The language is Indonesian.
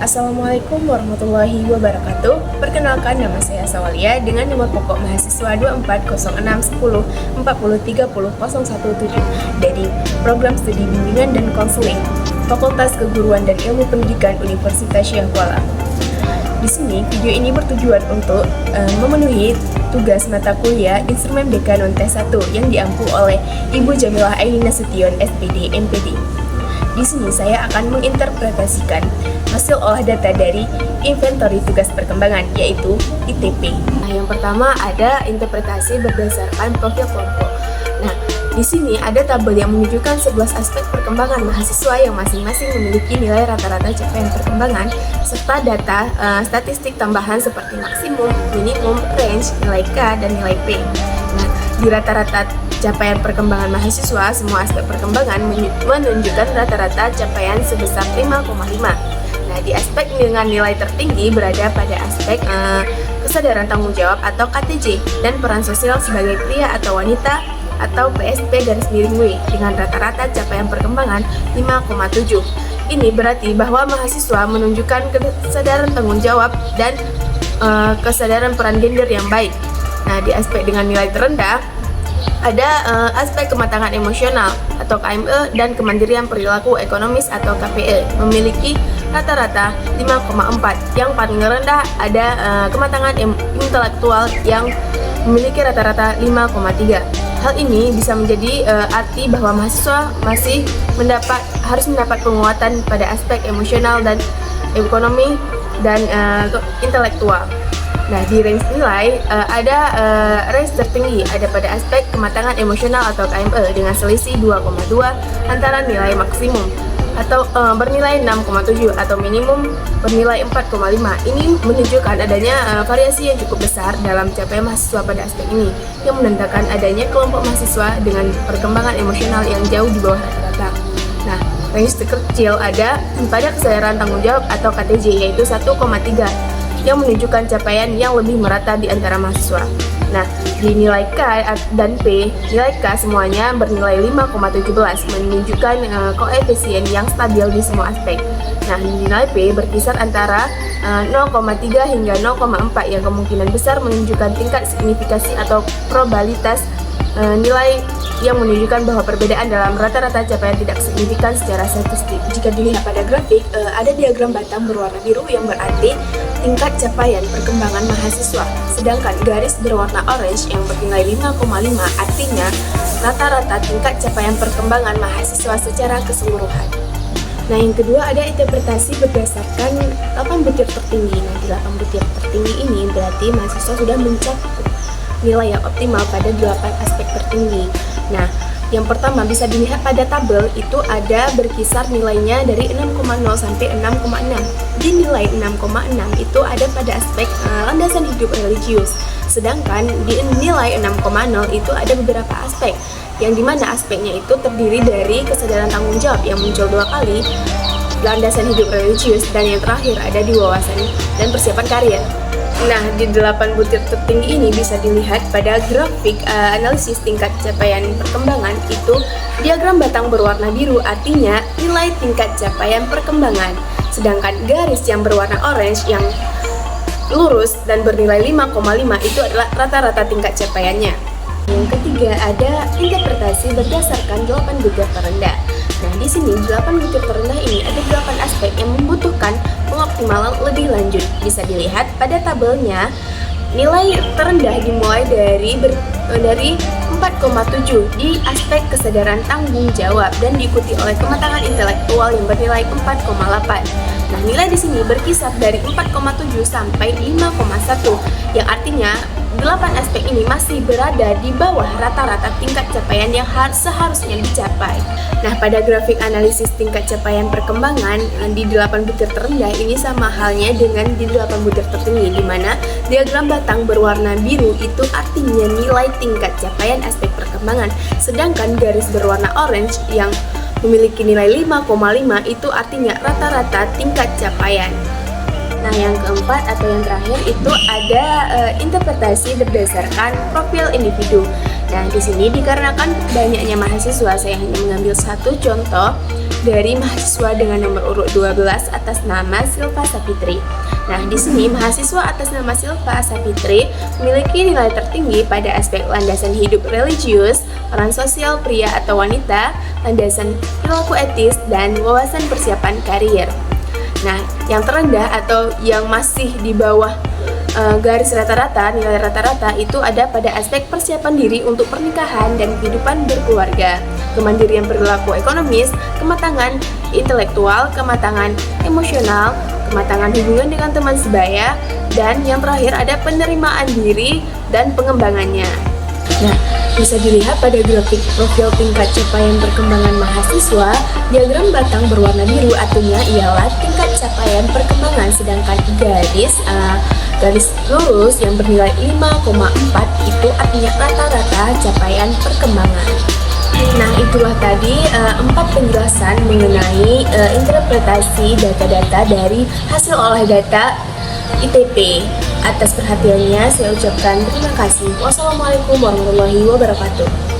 Assalamualaikum warahmatullahi wabarakatuh. Perkenalkan, nama saya Sawalia dengan nomor pokok mahasiswa 24061040300117 dari Program Studi Bimbingan dan Konseling Fakultas Keguruan dan Ilmu Pendidikan Universitas Syekh Kuala. Di sini, video ini bertujuan untuk memenuhi tugas mata kuliah Instrumen BK Non Tes 1 yang diampu oleh Ibu Jamilah Aini Nasution, SPD, MPD. Di sini saya akan menginterpretasikan hasil olah data dari inventory tugas perkembangan, yaitu ITP. Nah, yang pertama ada interpretasi berdasarkan profil kelompok. Nah, di sini ada tabel yang menunjukkan 11 aspek perkembangan mahasiswa yang masing-masing memiliki nilai rata-rata capaian perkembangan serta data statistik tambahan seperti maksimum, minimum, range, nilai K, dan nilai P. Nah, di rata-rata capaian perkembangan mahasiswa, semua aspek perkembangan menunjukkan rata-rata capaian sebesar 5,5. Nah, di aspek dengan nilai tertinggi berada pada aspek kesadaran tanggung jawab atau KTJ dan peran sosial sebagai pria atau wanita atau PSP garis miring W dengan rata-rata capaian perkembangan 5,7. Ini berarti bahwa mahasiswa menunjukkan kesadaran tanggung jawab dan kesadaran peran gender yang baik. Nah, di aspek dengan nilai terendah ada aspek kematangan emosional atau KME dan kemandirian perilaku ekonomis atau KPE memiliki rata-rata 5,4. Yang paling rendah ada kematangan intelektual yang memiliki rata-rata 5,3. Hal ini bisa menjadi arti bahwa mahasiswa masih harus mendapat penguatan pada aspek emosional dan ekonomi dan intelektual. Nah, di range nilai ada range tertinggi ada pada aspek kematangan emosional atau KME dengan selisih 2,2 antara nilai maksimum atau bernilai 6,7 atau minimum bernilai 4,5. Ini menunjukkan adanya variasi yang cukup besar dalam capaian mahasiswa pada aspek ini yang menandakan adanya kelompok mahasiswa dengan perkembangan emosional yang jauh di bawah rata-rata. Nah, range terkecil ada pada kesadaran tanggung jawab atau KTJ yaitu 1,3 yang menunjukkan capaian yang lebih merata di antara mahasiswa. Nah, di nilai K dan P, nilai K semuanya bernilai 5,17 menunjukkan koefisien yang stabil di semua aspek. Nah, di nilai P berkisar antara 0,3 hingga 0,4 yang kemungkinan besar menunjukkan tingkat signifikasi atau probabilitas nilai yang menunjukkan bahwa perbedaan dalam rata-rata capaian tidak signifikan secara statistik. Jika dilihat pada grafik, ada diagram batang berwarna biru yang berarti tingkat capaian perkembangan mahasiswa, sedangkan garis berwarna orange yang bernilai 5,5 artinya rata-rata tingkat capaian perkembangan mahasiswa secara keseluruhan. Nah, yang kedua ada interpretasi berdasarkan 8 butir tertinggi. Nah, di 8 butir tertinggi ini berarti mahasiswa sudah mencapai nilai yang optimal pada 8 aspek tertinggi. Nah, yang pertama bisa dilihat pada tabel itu ada berkisar nilainya dari 6,0 sampai 6,6. Di nilai 6,6 itu ada pada aspek landasan hidup religius. Sedangkan di nilai 6,0 itu ada beberapa aspek yang dimana aspeknya itu terdiri dari kesadaran tanggung jawab yang muncul 2 kali, landasan hidup religius, dan yang terakhir ada di wawasan dan persiapan karir. Nah, di 8 butir tertinggi ini bisa dilihat pada grafik analisis tingkat capaian perkembangan itu diagram batang berwarna biru artinya nilai tingkat capaian perkembangan, sedangkan garis yang berwarna orange yang lurus dan bernilai 5,5 itu adalah rata-rata tingkat capaiannya. Yang ketiga ada interpretasi berdasarkan 8 butir terendah. Nah, di sini 8 butir terendah ini ada 8 aspek yang membutuhkan pengoptimalan lebih lanjut. Bisa dilihat pada tabelnya, nilai terendah dimulai dari 4,7 di aspek kesadaran tanggung jawab dan diikuti oleh kematangan intelektual yang bernilai 4,8. Nah, nilai di sini berkisar dari 4,7 sampai 5,1 yang artinya 8 aspek ini masih berada di bawah rata-rata tingkat capaian yang seharusnya dicapai. Nah, pada grafik analisis tingkat capaian perkembangan di 8 butir terendah ini sama halnya dengan di 8 butir tertinggi, di mana diagram batang berwarna biru itu artinya nilai tingkat capaian aspek perkembangan, sedangkan garis berwarna orange yang memiliki nilai 5,5 itu artinya rata-rata tingkat capaian. Nah, yang keempat atau yang terakhir itu ada interpretasi berdasarkan profil individu. Nah, di sini dikarenakan banyaknya mahasiswa, saya hanya mengambil satu contoh dari mahasiswa dengan nomor urut 12 atas nama Silva Sapitri. Nah, di sini mahasiswa atas nama Silva Sapitri memiliki nilai tertinggi pada aspek landasan hidup religius, peran sosial pria atau wanita, landasan perilaku etis, dan wawasan persiapan karier. Nah, yang terendah atau yang masih di bawah garis rata-rata, nilai rata-rata itu ada pada aspek persiapan diri untuk pernikahan dan kehidupan berkeluarga, kemandirian perilaku ekonomis, kematangan intelektual, kematangan emosional, kematangan hubungan dengan teman sebaya, dan yang terakhir ada penerimaan diri dan pengembangannya. Nah, bisa dilihat pada grafik profil tingkat capaian perkembangan mahasiswa, diagram batang berwarna biru artinya ialah tingkat capaian perkembangan, sedangkan garis lurus yang bernilai 5,4 itu artinya rata-rata capaian perkembangan. Nah, itulah tadi 4 penjelasan mengenai interpretasi data-data dari hasil olah data ITP. Atas perhatiannya saya ucapkan terima kasih. Wassalamualaikum warahmatullahi wabarakatuh.